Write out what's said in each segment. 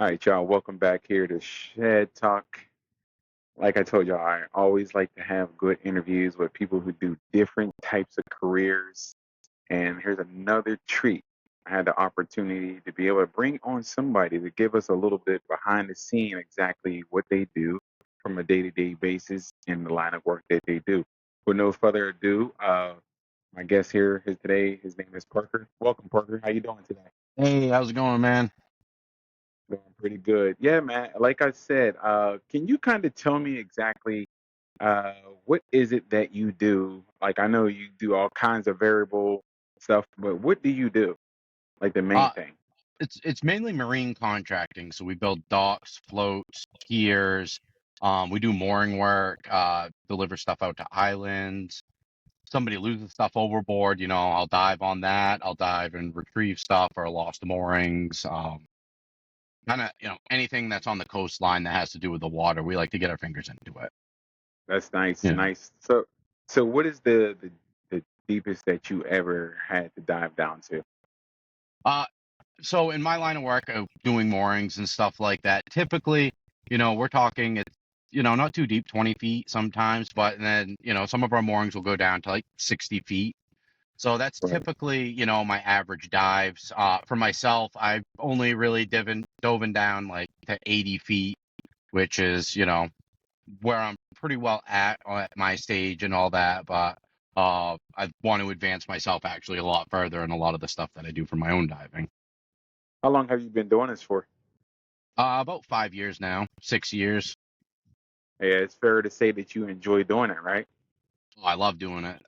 All right, y'all. Welcome back here to Shed Talk. Like I told y'all, I always like to have good interviews with people who do different types of careers. And here's another treat. I had the opportunity to be able to bring on somebody to give us a little bit behind the scene exactly what they do from a day-to-day basis in the line of work that they do. With no further ado, my guest here is today. His name is Parker. Welcome, Parker. How you doing today? Hey, how's it going, man? Doing pretty good. Yeah, man. Like I said, can you kind of tell me exactly uh, what is it that you do? Like, I know you do all kinds of variable stuff, but what do you do? Like the main Uh, thing. it's mainly marine contracting. So we build docks, floats, piers. We do mooring work, deliver stuff out to islands. Somebody loses stuff overboard, I'll dive on that. I'll dive and retrieve stuff or lost moorings. Kind of, anything that's on the coastline that has to do with the water. We like to get our fingers into it. That's nice, Yeah. nice. So what is the deepest that you ever had to dive down to? Uh, so in my line of work of doing moorings and stuff like that, typically, we're talking it's, not too deep, 20 feet sometimes, but then, some of our moorings will go down to like 60 feet. So that's Right. typically, my average dives. For myself, I've only really dove down like to 80 feet, which is, where I'm pretty well at my stage and all that. But I want to advance myself actually a lot further in a lot of the stuff that I do for my own diving. How long have you been doing this for? About 5 years now, 6 years. Yeah, it's fair to say that you enjoy doing it, right? Oh, I love doing it.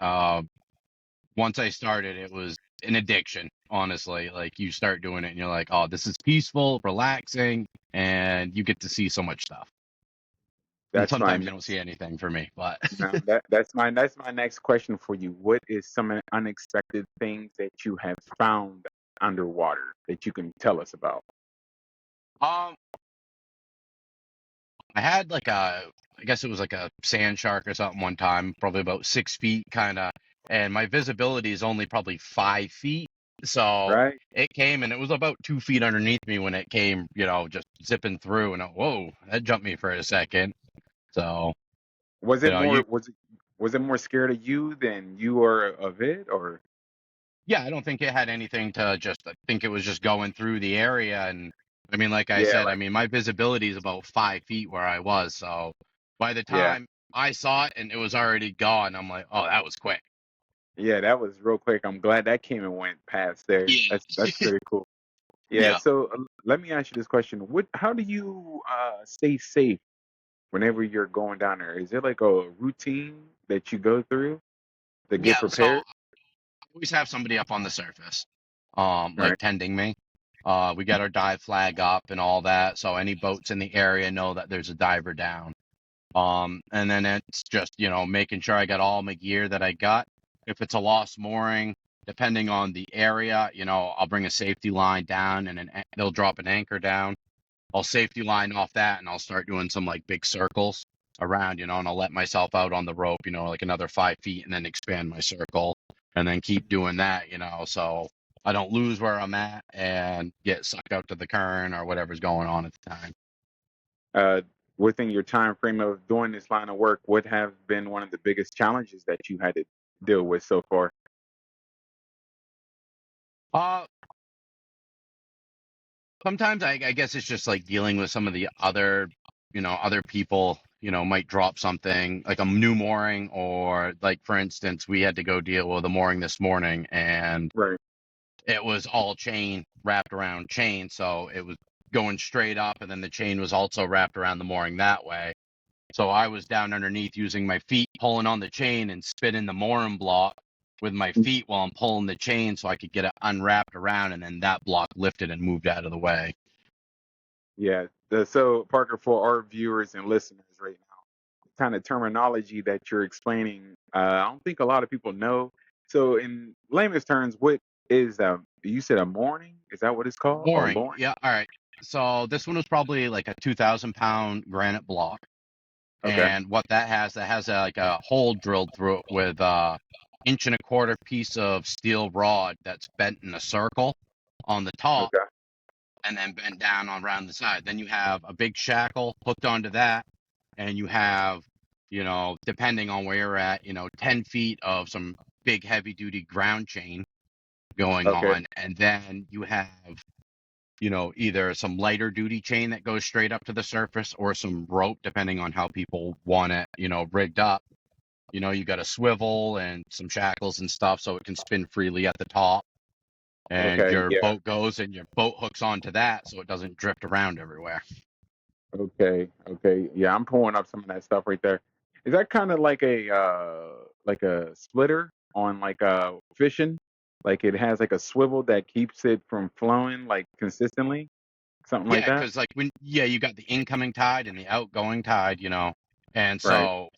Once I started, it was an addiction, honestly. Like you start doing it and you're like, oh, this is peaceful, relaxing, and you get to see so much stuff. And That's my sometimes you don't next. see anything for me, but Now that's my next question for you. What is some unexpected things that you have found underwater that you can tell us about? um, I had like I guess it was like a sand shark or something one time, probably about 6 feet, kind of, and my visibility is only probably 5 feet. So Right? it came and it was about 2 feet underneath me when it came, just zipping through, and whoa, that jumped me for a second. So Was you it know, more you was it more scared of you than you were of it, or yeah, I don't think it had anything to just. I think it was just going through the area, and I mean, like I yeah, said, I like mean, my visibility is about 5 feet where I was. So by the yeah. time I saw it and it was already gone, I'm like, oh, that was quick. Yeah, that was real quick. I'm glad that came and went past there. Yeah. That's pretty cool. Yeah, Yeah. so let me ask you this question. How do you stay safe whenever you're going down there? Is it like a routine that you go through to get Yeah. So I prepared? always have somebody up on the surface, Right. like tending me. We got our dive flag up and all that, so any boats in the area know that there's a diver down. And then it's just, making sure I got all my gear that I got. If it's a lost mooring, depending on the area, I'll bring a safety line down and they'll drop an anchor down. I'll safety line off that and I'll start doing some like big circles around, and I'll let myself out on the rope, like another 5 feet and then expand my circle and then keep doing that, so I don't lose where I'm at and get sucked out to the current or whatever's going on at the time. Uh, Within your time frame of doing this line of work, what have been one of the biggest challenges that you had to deal with so far? Uh, Sometimes I guess it's just like dealing with some of the other people, might drop something like a new mooring, or like, for instance, we had to go deal with a mooring this morning and Right. it was all chain wrapped around chain. So it was going straight up and then the chain was also wrapped around the mooring that way. So I was down underneath using my feet, pulling on the chain and spinning the mooring block with my feet while I'm pulling the chain so I could get it unwrapped around, and then that block lifted and moved out of the way. Yeah. So Parker, for our viewers and listeners right now, the kind of terminology that you're explaining, I don't think a lot of people know. So in layman's terms, what is you said a mooring? Is that what it's called? A Mooring. mooring? Yeah. All right. So this one was probably like a 2,000 pound granite block. Okay. And what that has like a hole drilled through it with inch and a quarter piece of steel rod that's bent in a circle on the top. Okay. and then bent down on around the side. Then you have a big shackle hooked onto that, and you have, depending on where you're at, 10 feet of some big heavy duty ground chain going Okay. on, and then you have, either some lighter duty chain that goes straight up to the surface or some rope, depending on how people want it, rigged up. You got a swivel and some shackles and stuff so it can spin freely at the top. And Okay. your Yeah. boat goes and your boat hooks onto that so it doesn't drift around everywhere. Okay. Okay. Yeah, I'm pulling up some of that stuff right there. Is that kind of like a splitter on like fishing? Like it has like a swivel that keeps it from flowing like consistently, something like Yeah, that? because you got the incoming tide and the outgoing tide, and Right. so,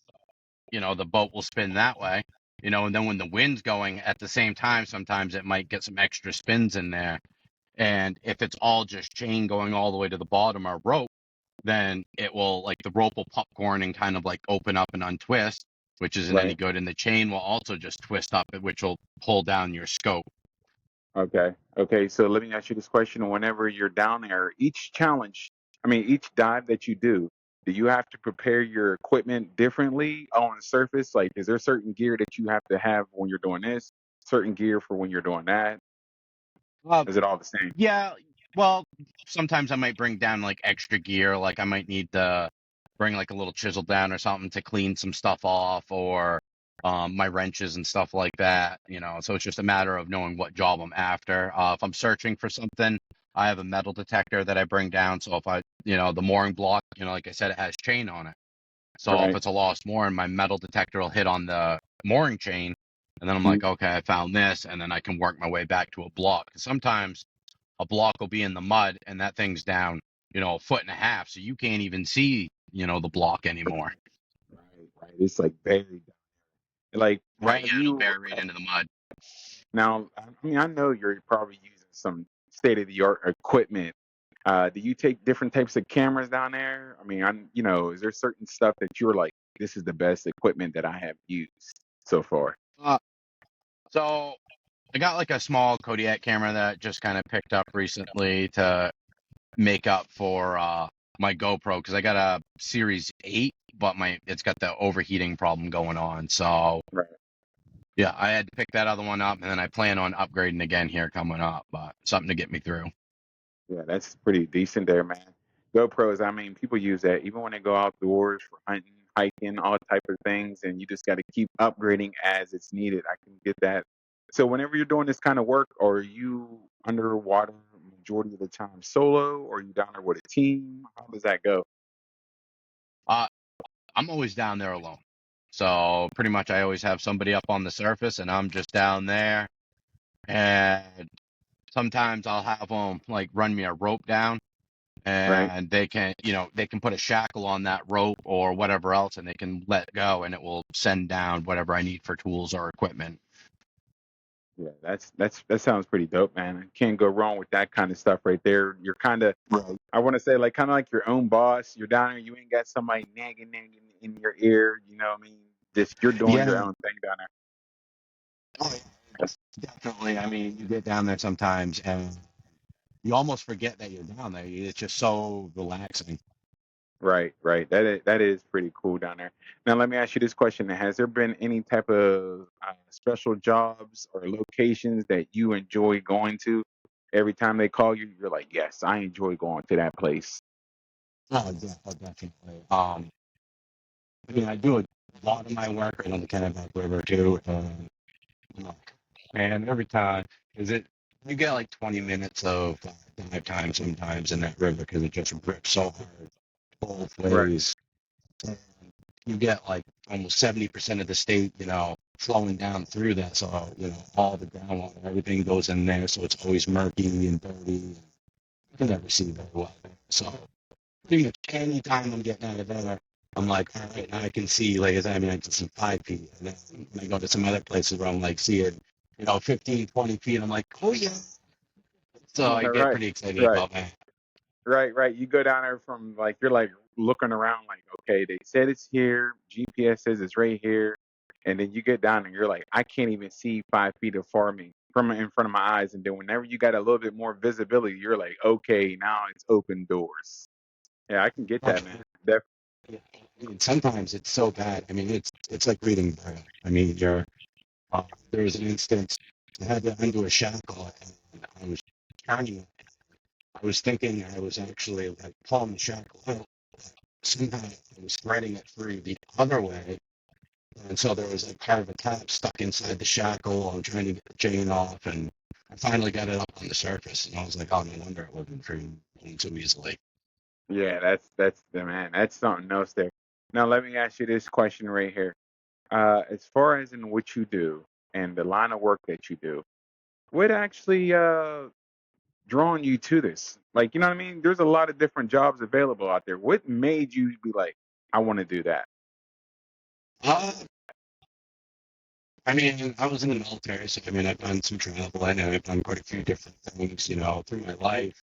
the boat will spin that way, and then when the wind's going at the same time, sometimes it might get some extra spins in there. And if it's all just chain going all the way to the bottom or rope, then it will, like, the rope will popcorn and kind of like open up and untwist, which isn't any Right. good. And the chain will also just twist up, which will pull down your scope. Okay. Okay. So let me ask you this question. Whenever you're down there, each dive that you do you have to prepare your equipment differently on the surface? Like, is there certain gear that you have to have when you're doing this, certain gear for when you're doing that? Uh, Is it all the same? Yeah, well, sometimes I might bring down like extra gear, like I might need to bring like a little chisel down or something to clean some stuff off, or my wrenches and stuff like that, So it's just a matter of knowing what job I'm after. If I'm searching for something, I have a metal detector that I bring down. So if the mooring block, like I said, it has chain on it. So if Right. it's a lost mooring, my metal detector will hit on the mooring chain, and then I'm like, okay, I found this, and then I can work my way back to a block. 'Cause sometimes a block will be in the mud and that thing's down, a foot and a half. So you can't even see, the block anymore. Right. Right. It's like buried. Like, Right. have Yeah. It'll you bury it into the mud. now? I mean, I know you're probably using some state of the art equipment. Do you take different types of cameras down there? I mean, is there certain stuff that you're like, this is the best equipment that I have used so far? Uh, so I got like a small Kodiak camera that I just kind of picked up recently to make up for my GoPro, because I got a Series 8, but it's got the overheating problem going on. So Right. yeah, I had to pick that other one up, and then I plan on upgrading again here coming up, but something to get me through. Yeah, that's pretty decent there, man. GoPros, I mean, people use that even when they go outdoors for hunting, hiking, all type of things, and you just got to keep upgrading as it's needed. I can get that. So whenever you're doing this kind of work, are you underwater majority of the time solo, or are you down there with a team? How does that go? Uh, I'm always down there alone. So pretty much I always have somebody up on the surface and I'm just down there. And sometimes I'll have them like run me a rope down, Right. and they can put a shackle on that rope or whatever else, and they can let go and it will send down whatever I need for tools or equipment. Yeah, that sounds pretty dope, man. Can't go wrong with that kind of stuff right there. You're kind of, Right. I want to say, like kind of like your own boss. You're down there, you ain't got somebody nagging in your ear. You know what I mean? Just you're doing your Yeah. own thing down there. Oh, yeah. Yes, definitely. I mean, you get down there sometimes and you almost forget that you're down there. It's just so relaxing. Right, right. That is pretty cool down there. Now, let me ask you this question: has there been any type of special jobs or locations that you enjoy going to? Every time they call you, you're like, yes, I enjoy going to that place. Oh, definitely. I mean, I do a lot of my work right on the Kennebec River too. You and every time, is it, you get like 20 minutes of dive time sometimes in that river because it just rips so hard both Right. ways. And you get like almost 70% of the state, flowing down through that. So, all the groundwater, everything goes in there. So it's always murky and dirty. You can never see very well there. So pretty much any time I'm getting out of there, I'm like, all right, now I can see, like, I mean, I can see 5 feet. And then when I go to some other places where I'm like seeing, 15, 20 feet, I'm like, oh yeah. So I get Right, pretty excited right. about that. Right, right. You go down there from like you're like looking around like, okay, they said it's here. GPS says it's right here, and then you get down and you're like, I can't even see 5 feet of farming. from in front of my eyes, and then whenever you got a little bit more visibility, you're like, okay, now it's open doors. Yeah, I can get Oh, that, man. Def- yeah. I mean, sometimes it's so bad. I mean, it's like reading braille. I mean, there was an instance I had to undo a shackle, and I was turning it. I was thinking I was actually like pulling the shackle out. Somehow I was threading it through the other way, and so there was like part of a cap stuck inside the shackle. I'm trying to get the chain off, and I finally got it up on the surface, and I was like, oh, no wonder it wasn't freeing so easily. yeah, that's the man. That's something else there. Now let me ask you this question right here. As far as in what you do and the line of work that you do, what actually drawn you to this? Like, you know what I mean? There's a lot of different jobs available out there. What made you be like, I want to do that? Uh, I mean, I was in the military, so I mean, I've done some travel. I know I've done quite a few different things, through my life.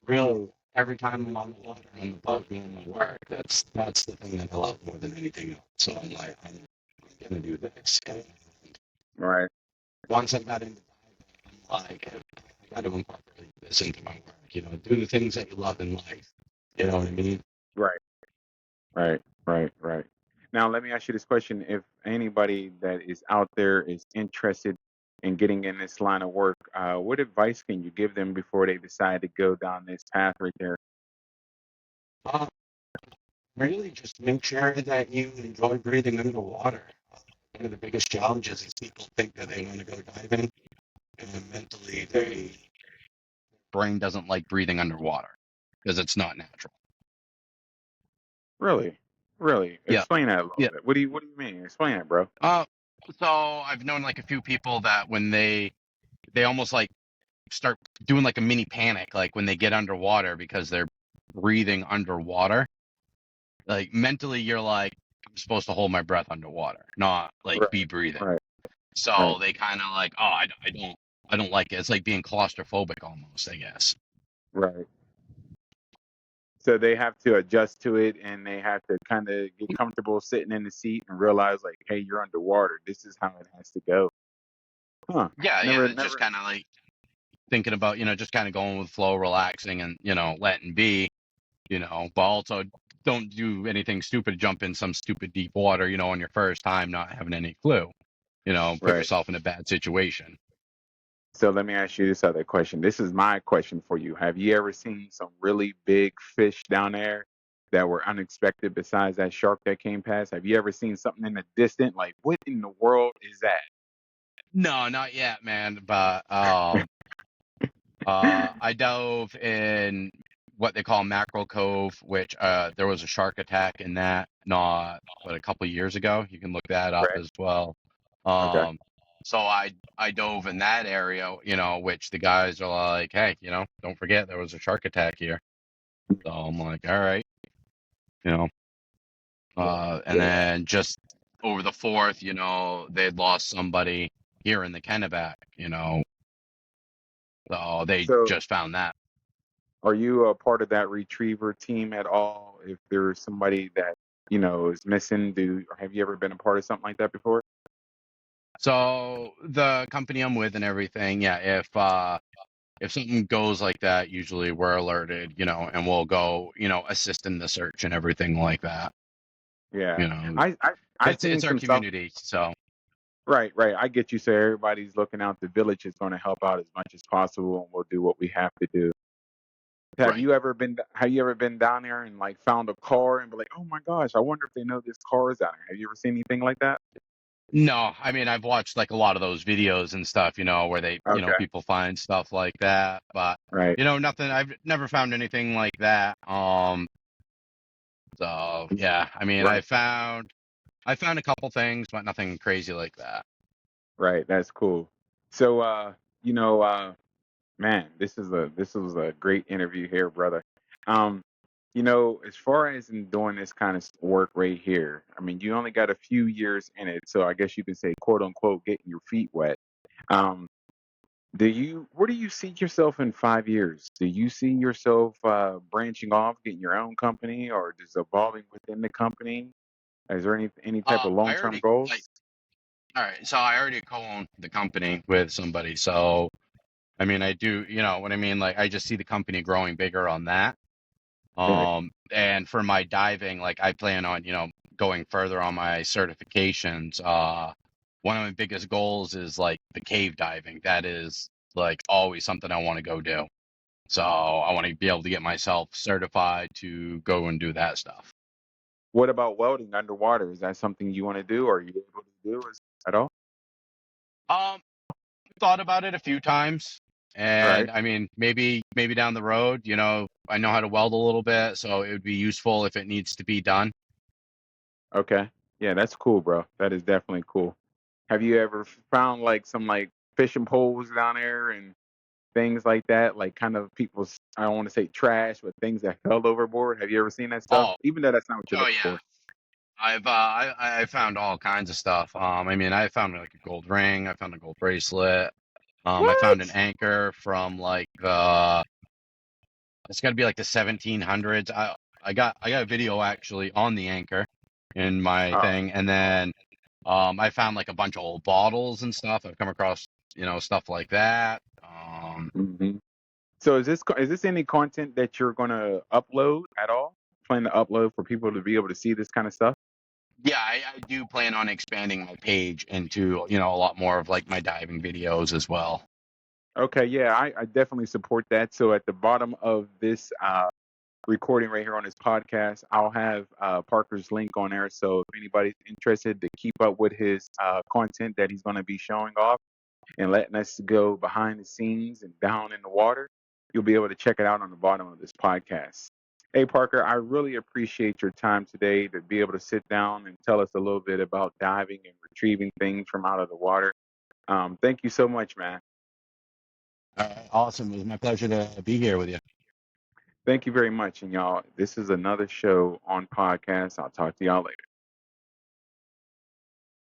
Really, every time I'm on the water, on the boat, doing my work, that's the thing that I love more than anything else. So I'm like, I'm gonna do this. And Right, once I got into diving, I'm like, I got to incorporate this into my work. Do the things that you love in life. You know what I mean? right, right. Now let me ask you this question. If anybody that is out there is interested in getting in this line of work, what advice can you give them before they decide to go down this path right there? Uh, Really, just make sure that you enjoy breathing underwater. One of the biggest challenges is people think that they want to go diving, and mentally Brain doesn't like breathing underwater because it's not natural. Really? Really? Yeah. Explain that a little Yeah. bit. What do you mean? Explain it, bro. Uh, so I've known like a few people that when they almost like start doing like a mini panic, like when they get underwater because they're breathing underwater. Like mentally, you're like, I'm supposed to hold my breath underwater, not like Right, be breathing. right, right, So they kind of like, oh, I don't like it. It's like being claustrophobic almost, I guess. right. So they have to adjust to it and they have to kind of get comfortable sitting in the seat and realize like, hey, you're underwater. This is how it has to go. Huh. Yeah. Never, It's just never. kind of like thinking about, just kind of going with flow, relaxing, and letting be, but also don't do anything stupid, jump in some stupid deep water, on your first time, not having any clue, put Right. yourself in a bad situation. So let me ask you this other question. This is my question for you. Have you ever seen some really big fish down there that were unexpected besides that shark that came past? Have you ever seen something in the distant like, what in the world is that? No, not yet, man. But I dove in what they call Mackerel Cove, which there was a shark attack in that not a couple of years ago. You can look that up Right. as well. Okay. So I dove in that area, which the guys are like, hey, don't forget there was a shark attack here. So I'm like, all right, you know. Yeah. And Yeah. then just over the fourth, they'd lost somebody here in the Kennebec. So they So just found that. are you a part of that retriever team at all? If there's somebody that, is missing, have you ever been a part of something like that before? So the company I'm with and everything, yeah, if something goes like that, usually we're alerted, and we'll go, assist in the search and everything like that. Yeah. You know, I seen it's our some stuff. community, so Right, right. I get you. So everybody's looking out. The village is going to help out as much as possible, and we'll do what we have to do. right. Have you ever been down there and like found a car and be like, oh my gosh, I wonder if they know this car is down there. Have you ever seen anything like that? No, I mean I've watched like a lot of those videos and stuff, where they, Okay. people find stuff like that, but Right. nothing. I've never found anything like that. So yeah, I mean Right. I found a couple things, but nothing crazy like that. Right. That's cool. So, you know, man, this was a great interview here, brother. Um, as far as in doing this kind of work right here, I mean, you only got a few years in it, so I guess you could say, quote unquote, getting your feet wet. Um, where do you see yourself in 5 years? Do you see yourself branching off, getting your own company, or just evolving within the company? Is there any type of long I term already goals? All right, so I already co-own the company with somebody, so I mean, I do, you know what I mean? Like, I just see the company growing bigger on that. Right. And for my diving, like, I plan on, going further on my certifications. One of my biggest goals is like the cave diving. That is like always something I want to go do. So I want to be able to get myself certified to go and do that stuff. What about welding underwater? Is that something you want to do, or are you able to do at all? Um, Thought about it a few times, Right. and I mean, maybe down the road, I know how to weld a little bit, so it would be useful if it needs to be done. Okay. Yeah, that's cool, bro. That is definitely cool. Have you ever found like some like fishing poles down there and things like that? Like kind of people's, I don't want to say trash, but things that fell overboard. Have you ever seen that stuff? Oh, Even though that's not what you're oh looking yeah. for. I found all kinds of stuff. I mean, I found like a gold ring. I found a gold bracelet. I found an What? anchor from like it's got to be like the 1700s. I got a video actually on the anchor in my Oh. thing, and then I found like a bunch of old bottles and stuff. I've come across stuff like that. Hmm. So is this any content that you're gonna upload at all? Plan to upload for people to be able to see this kind of stuff? Yeah, I do plan on expanding my page into a lot more of like my diving videos as well. Okay, yeah, I definitely support that. So at the bottom of this recording right here on this podcast, I'll have Parker's link on there. So if anybody's interested to keep up with his content that he's going to be showing off and letting us go behind the scenes and down in the water, you'll be able to check it out on the bottom of this podcast. Hey, Parker, I really appreciate your time today to be able to sit down and tell us a little bit about diving and retrieving things from out of the water. Thank you so much, man. All right, awesome. It was my pleasure to be here with you. Thank you very much. And y'all, this is another show on podcast. I'll talk to y'all later.